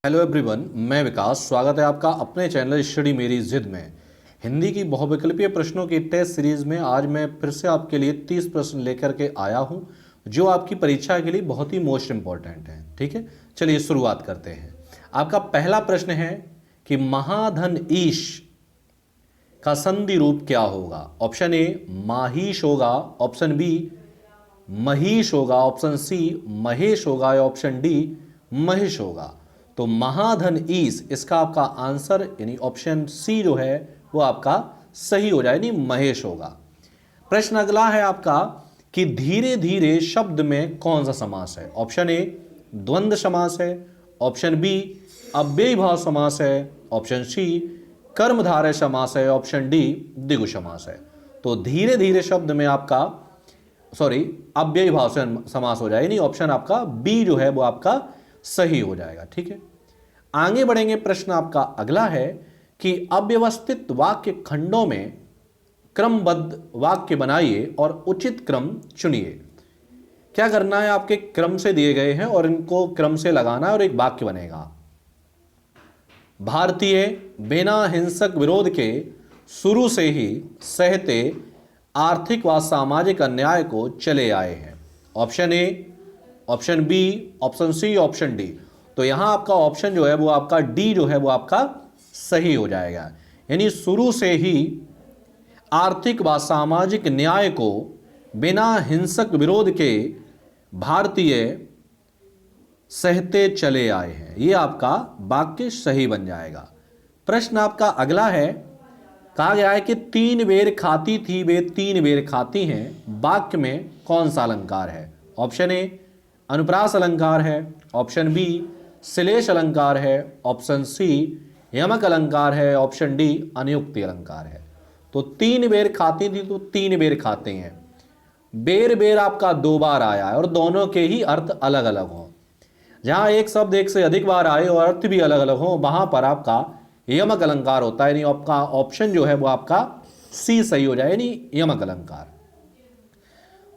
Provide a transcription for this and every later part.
Hello everyone, मैं विकास। स्वागत है आपका अपने चैनल स्टडी मेरी जिद में। हिंदी की बहुविकल्पीय प्रश्नों की टेस्ट सीरीज में आज मैं फिर से आपके लिए 30 प्रश्न लेकर के आया हूं, जो आपकी परीक्षा के लिए बहुत ही मोस्ट इंपॉर्टेंट हैं। ठीक है, चलिए शुरुआत करते हैं। आपका पहला प्रश्न है कि महाधन ईश का संधि रूप क्या होगा। ऑप्शन ए माहीश होगा, ऑप्शन बी महीश होगा, ऑप्शन सी महेश होगा या ऑप्शन डी महिष होगा। तो महाधन ईश इसका आपका आंसर यानी ऑप्शन सी जो है वो आपका सही हो जाए, यानी महेश होगा। प्रश्न अगला है आपका कि धीरे धीरे शब्द में कौन सा समास है। ऑप्शन ए द्वंद्व समास है, ऑप्शन बी अव्ययीभाव समास है, ऑप्शन सी कर्मधारय समास है, ऑप्शन डी द्विगु समास है। तो धीरे धीरे शब्द में आपका अव्ययीभाव समास हो जाए, यानी ऑप्शन आपका बी जो है वो आपका सही हो जाएगा। ठीक है, आगे बढ़ेंगे। प्रश्न आपका अगला है कि अव्यवस्थित वाक्य खंडों में क्रमबद्ध वाक्य बनाइए और उचित क्रम चुनिए। क्या करना है, आपके क्रम से दिए गए हैं और इनको क्रम से लगाना है और एक वाक्य बनेगा। भारतीय बिना हिंसक विरोध के शुरू से ही सहते आर्थिक व सामाजिक अन्याय को चले आए हैं। Option A, option B, option C, option D. तो यहां आपका ऑप्शन जो है वो आपका डी जो है वो आपका सही हो जाएगा, यानी शुरू से ही आर्थिक व सामाजिक न्याय को बिना हिंसक विरोध के भारतीय सहते चले आए हैं। ये आपका वाक्य सही बन जाएगा। प्रश्न आपका अगला है, कहा गया है कि 3 बेर खाती थी वे 3 बेर खाती हैं, वाक्य में कौन सा अलंकार है। ऑप्शन ए अनुप्रास अलंकार है, ऑप्शन बी श्लेष अलंकार है, ऑप्शन सी यमक अलंकार है, ऑप्शन डी अनियुक्ति अलंकार है। तो 3 बेर खाती थी तो 3 बेर खाते हैं। बेर बेर आपका 2 बार आया है और दोनों के ही अर्थ अलग अलग हों। जहां एक शब्द एक से अधिक बार आए और अर्थ भी अलग अलग हो, वहां पर आपका यमक अलंकार होता है, यानी आपका ऑप्शन जो है वो आपका सी सही हो जाए, यानी यमक अलंकार।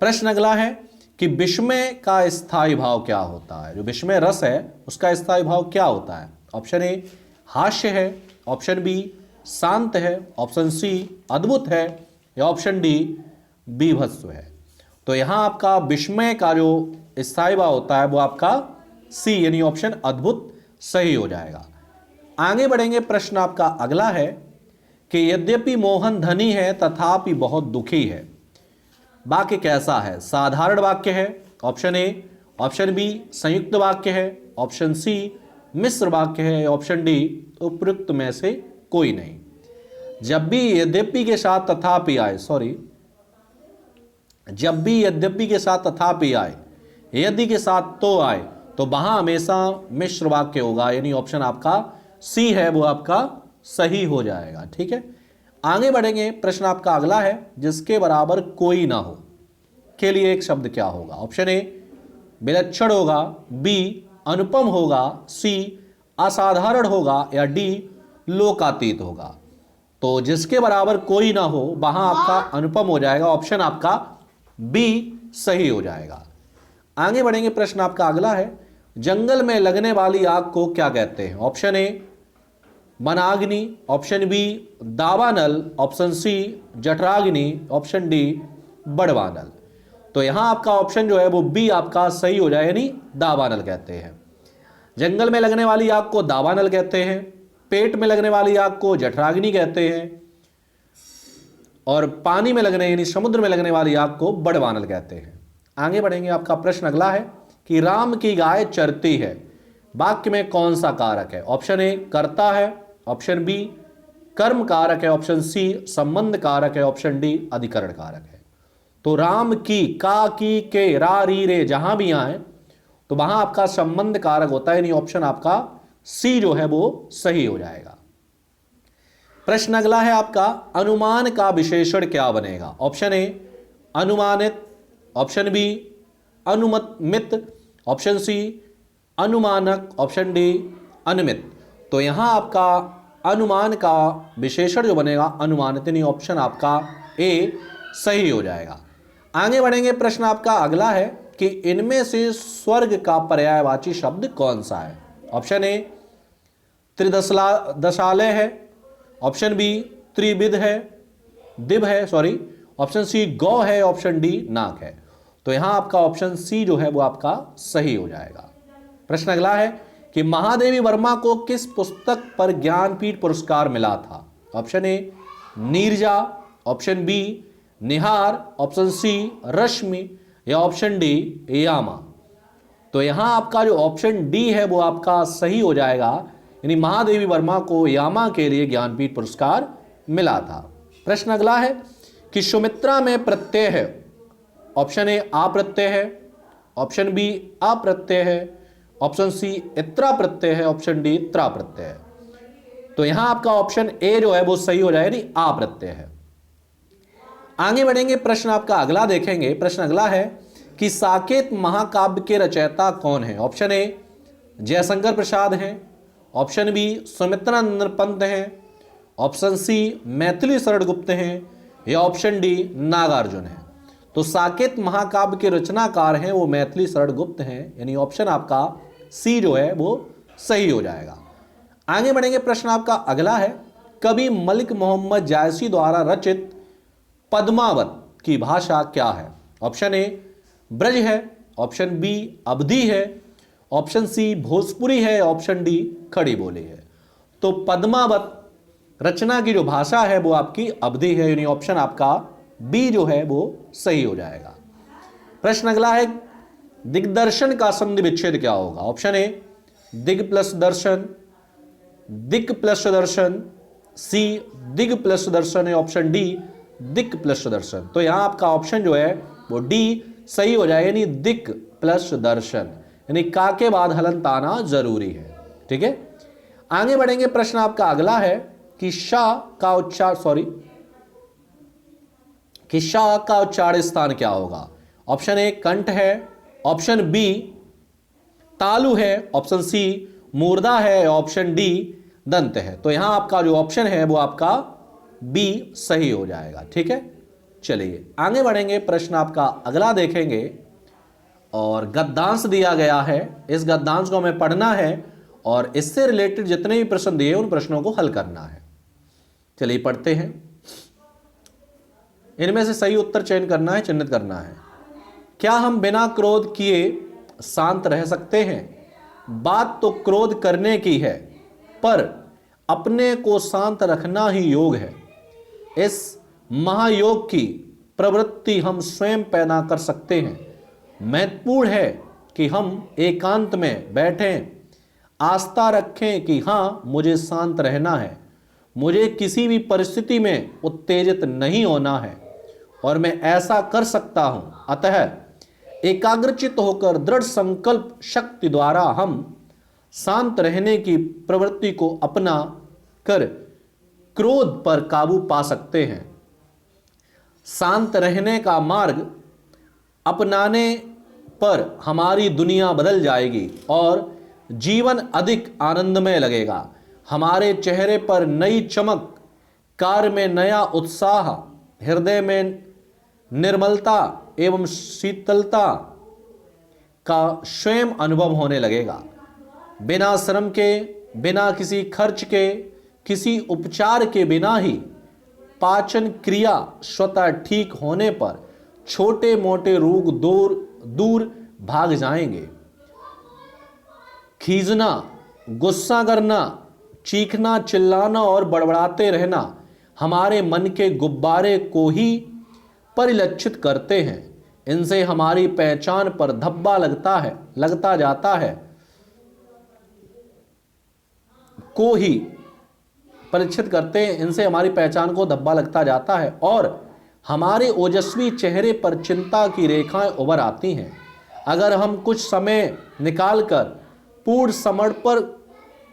प्रश्न अगला है कि विस्मय का स्थायी भाव क्या होता है। जो विस्मय रस है उसका स्थायी भाव क्या होता है। ऑप्शन ए हास्य है, ऑप्शन बी शांत है, ऑप्शन सी अद्भुत है या ऑप्शन डी बीभत्स है। तो यहां आपका विस्मय का जो स्थायी भाव होता है वो आपका सी यानी ऑप्शन अद्भुत सही हो जाएगा। आगे बढ़ेंगे। प्रश्न आपका अगला है कि यद्यपि मोहन धनी है तथापि बहुत दुखी है, वाक्य कैसा है। साधारण वाक्य है, ऑप्शन ए, ऑप्शन बी संयुक्त वाक्य है, ऑप्शन सी मिश्र वाक्य है, ऑप्शन डी उपयुक्त में से कोई नहीं। जब भी यद्यपि के साथ तथापि आए, जब भी यद्यपि के साथ तथापि आए, यदि के साथ तो आए, तो वहां हमेशा मिश्र वाक्य होगा, यानी ऑप्शन आपका सी है वो आपका सही हो जाएगा। ठीक है, आगे बढ़ेंगे। प्रश्न आपका अगला है, जिसके बराबर कोई ना हो के लिए एक शब्द क्या होगा। ऑप्शन ए विलक्षण होगा, बी अनुपम होगा, सी असाधारण होगा या डी लोकातीत होगा। तो जिसके बराबर कोई ना हो वहां आपका अनुपम हो जाएगा, ऑप्शन आपका बी सही हो जाएगा। आगे बढ़ेंगे। प्रश्न आपका अगला है, जंगल में लगने वाली आग को क्या कहते हैं। ऑप्शन ए वनाग्नि, ऑप्शन बी दावानल, ऑप्शन सी जठराग्नि, ऑप्शन डी बड़वानल। तो यहां आपका ऑप्शन जो है वो बी आपका सही हो जाए, यानी दावानल कहते हैं। जंगल में लगने वाली आग को दावानल कहते हैं, पेट में लगने वाली आग को जठराग्नि कहते हैं और पानी में लगने यानी समुद्र में लगने वाली आग को बड़वानल कहते हैं। आगे बढ़ेंगे। आपका प्रश्न अगला है कि राम की गाय चरती है, वाक्य में कौन सा कारक है। ऑप्शन ए कर्ता है, ऑप्शन बी कर्म कारक है, ऑप्शन सी संबंध कारक है, ऑप्शन डी अधिकरण कारक है। तो राम की, का, की, के, रा, री, रे जहां भी आए तो वहां आपका संबंध कारक होता है, यानी ऑप्शन आपका सी जो है वो सही हो जाएगा। प्रश्न अगला है आपका, अनुमान का विशेषण क्या बनेगा। ऑप्शन ए अनुमानित, ऑप्शन बी अनुमित, ऑप्शन सी अनुमानक, ऑप्शन डी अनुमित। तो यहां आपका अनुमान का विशेषण जो बनेगा अनुमानित, यानी ऑप्शन आपका ए सही हो जाएगा। आगे बढ़ेंगे। प्रश्न आपका अगला है कि इनमें से स्वर्ग का पर्यायवाची शब्द कौन सा है। ऑप्शन ए त्रिदशालय है, ऑप्शन बी त्रिविध है, दिव है सॉरी, ऑप्शन सी गौ है, ऑप्शन डी नाक है। तो यहां आपका ऑप्शन सी जो है वो आपका सही हो जाएगा। प्रश्न अगला है कि महादेवी वर्मा को किस पुस्तक पर ज्ञानपीठ पुरस्कार मिला था? Option A Neerja, option B Nihar, option C Rashmi या ऑप्शन डी यामा। तो यहां आपका जो ऑप्शन डी है वो आपका सही हो जाएगा, यानी महादेवी वर्मा को यामा के लिए ज्ञानपीठ पुरस्कार मिला था। प्रश्न अगला है कि सुमित्रा में प्रत्यय है, ऑप्शन ए आ प्रत्यय है, ऑप्शन बी अप्रत्यय है, ऑप्शन सी इत्रा प्रत्यय है, ऑप्शन डी त्रा प्रत्यय है। तो यहां आपका ऑप्शन ए जो है वो सही हो जाएगा, यानी आ प्रत्यय है। आगे बढ़ेंगे, प्रश्न आपका अगला देखेंगे। प्रश्न अगला है कि साकेत महाकाव्य के रचयिता कौन है? ऑप्शन ए जयशंकर प्रसाद हैं, ऑप्शन बी सुमित्रानंद पंत हैं, ऑप्शन सी मैथिली शरण गुप्त हैं या ऑप्शन डी नागार्जुन हैं। तो साकेत महाकाव्य के रचनाकार हैं वो मैथिली शरण गुप्त हैं, यानी ऑप्शन आपका सी जो है वो सही हो जाएगा। आगे बढ़ेंगे, प्रश्न आपका अगला है कवि मलिक मोहम्मद जायसी द्वारा रचित पद्मावत की भाषा क्या है? ऑप्शन ए ब्रज है, ऑप्शन बी अवधी है, ऑप्शन सी भोजपुरी है, ऑप्शन डी खड़ी बोली है। तो पद्मावत रचना की जो भाषा है वो आपकी अवधी है, यानी ऑप्शन आपका बी जो है वो सही हो जाएगा। प्रश्न अगला है दिग्दर्शन का संधि विच्छेद क्या होगा? ऑप्शन ए दिग प्लस दर्शन, दिक प्लस दर्शन, सी दिग प्लस दर्शन है, ऑप्शन डी दिक प्लस दर्शन। तो यहां आपका ऑप्शन जो है वो डी सही हो जाएगा, यानी दिक प्लस दर्शन, यानी का के बाद हलंत आना जरूरी है। ठीक है, आगे बढ़ेंगे। प्रश्न आपका अगला है कि शाह का उच्चार स्थान क्या होगा? ऑप्शन ए कंठ है, ऑप्शन बी तालु है, ऑप्शन सी मूर्धा है, ऑप्शन डी दंत है। तो यहां आपका जो ऑप्शन है वो आपका बी सही हो जाएगा। ठीक है, चलिए आगे बढ़ेंगे। प्रश्न आपका अगला देखेंगे और गद्यांश दिया गया है, इस गद्यांश को हमें पढ़ना है और इससे रिलेटेड जितने भी प्रश्न दिए उन प्रश्नों को हल करना है। चलिए पढ़ते हैं, इनमें से सही उत्तर चयन करना है, चिन्हित करना है। क्या हम बिना क्रोध किए शांत रह सकते हैं? बात तो क्रोध करने की है, पर अपने को शांत रखना ही योग है। इस महायोग की प्रवृत्ति हम स्वयं पैदा कर सकते हैं। महत्वपूर्ण है कि हम एकांत में बैठें, आस्था रखें कि हाँ मुझे शांत रहना है, मुझे किसी भी परिस्थिति में उत्तेजित नहीं होना है और मैं ऐसा कर सकता हूँ। अतः एकाग्रचित होकर दृढ़ संकल्प शक्ति द्वारा हम शांत रहने की प्रवृत्ति को अपना कर क्रोध पर काबू पा सकते हैं। शांत रहने का मार्ग अपनाने पर हमारी दुनिया बदल जाएगी और जीवन अधिक आनंदमय लगेगा। हमारे चेहरे पर नई चमक, कार्य में नया उत्साह, हृदय में निर्मलता एवं शीतलता का स्वयं अनुभव होने लगेगा। बिना श्रम के, बिना किसी खर्च के, किसी उपचार के बिना ही पाचन क्रिया स्वतः ठीक होने पर छोटे मोटे रोग दूर भाग जाएंगे। खींचना, गुस्सा करना, चीखना, चिल्लाना और बड़बड़ाते रहना हमारे मन के गुब्बारे को ही परिलक्षित करते हैं। इनसे हमारी पहचान पर धब्बा लगता जाता है को ही परिचित करते हैं। इनसे हमारी पहचान को धब्बा लगता जाता है और हमारे ओजस्वी चेहरे पर चिंता की रेखाएं उभर आती हैं। अगर हम कुछ समय निकालकर पूर्ण समर्पण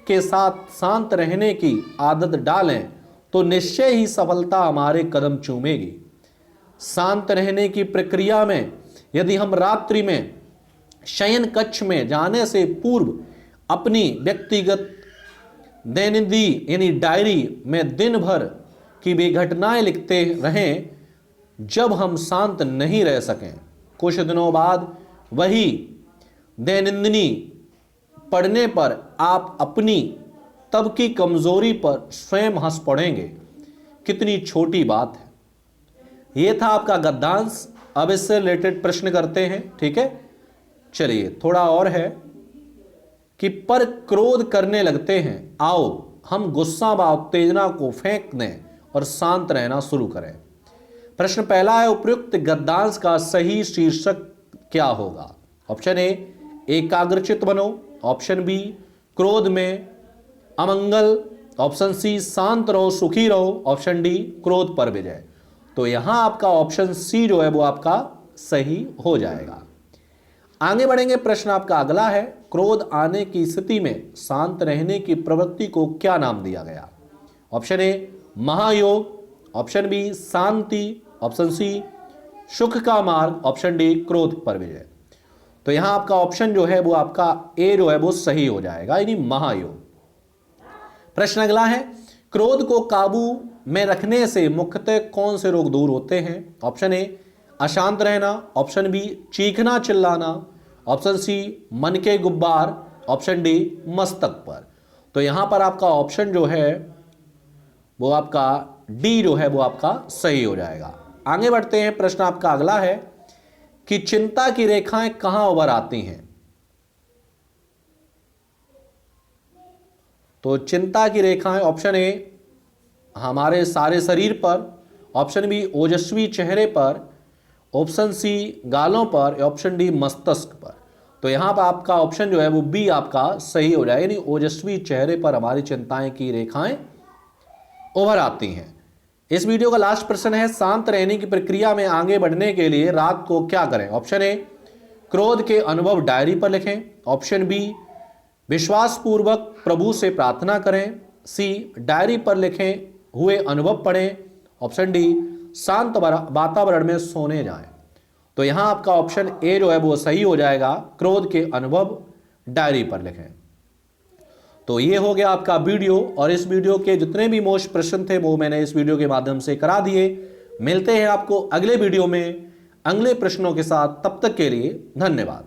के साथ शांत रहने की आदत डालें तो निश्चय ही सफलता हमारे कदम चूमेगी। शांत रहने की प्रक्रिया में यदि हम रात्रि में शयन कक्ष में जाने से पूर्व अपनी व्यक्तिगत दैनिक यानी डायरी में दिन भर की भी घटनाएं लिखते रहें जब हम शांत नहीं रह सकें। कुछ दिनों बाद वही दैनिक पढ़ने पर आप अपनी तब की कमजोरी पर स्वयं हंस पड़ेंगे, कितनी छोटी बात है। यह था आपका गद्यांश। अब इससे रिलेटेड प्रश्न करते हैं, ठीक है। चलिए थोड़ा और है कि पर क्रोध करने लगते हैं, आओ हम गुस्सा व उत्तेजना को फेंक दें और शांत रहना शुरू करें। प्रश्न पहला है, उपयुक्त गद्यांश का सही शीर्षक क्या होगा। ऑप्शन ए, एकाग्रचित बनो। ऑप्शन बी, क्रोध में अमंगल। ऑप्शन सी, शांत रहो सुखी रहो। ऑप्शन डी, क्रोध पर विजय। तो यहां आपका ऑप्शन सी जो है वो आपका सही हो जाएगा। आगे बढ़ेंगे, प्रश्न आपका अगला है, क्रोध आने की स्थिति में शांत रहने की प्रवृत्ति को क्या नाम दिया गया। ऑप्शन ए, महायोग। ऑप्शन बी, शांति। ऑप्शन सी, सुख का मार्ग। ऑप्शन डी, क्रोध पर विजय। तो यहां आपका ऑप्शन जो है वो आपका ए जो है वो सही हो जाएगा, यानी महायोग। प्रश्न अगला है, क्रोध को काबू में रखने से मुख्यतः कौन से रोग दूर होते हैं। ऑप्शन ए, अशांत रहना। ऑप्शन बी, चीखना चिल्लाना। ऑप्शन सी, मन के गुब्बार। ऑप्शन डी, मस्तक पर। तो यहां पर आपका ऑप्शन जो है वो आपका डी जो है वो आपका सही हो जाएगा। आगे बढ़ते हैं, प्रश्न आपका अगला है कि चिंता की रेखाएं कहां उभर आती हैं। तो चिंता की रेखाएं, ऑप्शन ए, हमारे सारे शरीर पर। ऑप्शन बी, ओजस्वी चेहरे पर। ऑप्शन सी, गालों पर। ऑप्शन डी, मस्तिष्क पर। तो यहां पर आपका ऑप्शन जो है वो बी आपका सही हो जाएगा, यानी ओजस्वी चेहरे पर हमारी चिंताएं की रेखाएं उभर आती हैं। इस वीडियो का लास्ट प्रश्न है, शांत रहने की प्रक्रिया में आगे बढ़ने के लिए रात को क्या करें। ऑप्शन ए, क्रोध के अनुभव डायरी पर लिखें। ऑप्शन बी, विश्वासपूर्वक प्रभु से प्रार्थना करें। सी, डायरी पर लिखे हुए अनुभव पढ़ें। ऑप्शन डी, शांत वातावरण में सोने जाएं। तो यहां आपका ऑप्शन ए जो है वो सही हो जाएगा, क्रोध के अनुभव डायरी पर लिखें। तो ये हो गया आपका वीडियो, और इस वीडियो के जितने भी मोस्ट प्रश्न थे वो मैंने इस वीडियो के माध्यम से करा दिए। मिलते हैं आपको अगले वीडियो में अगले प्रश्नों के साथ, तब तक के लिए धन्यवाद।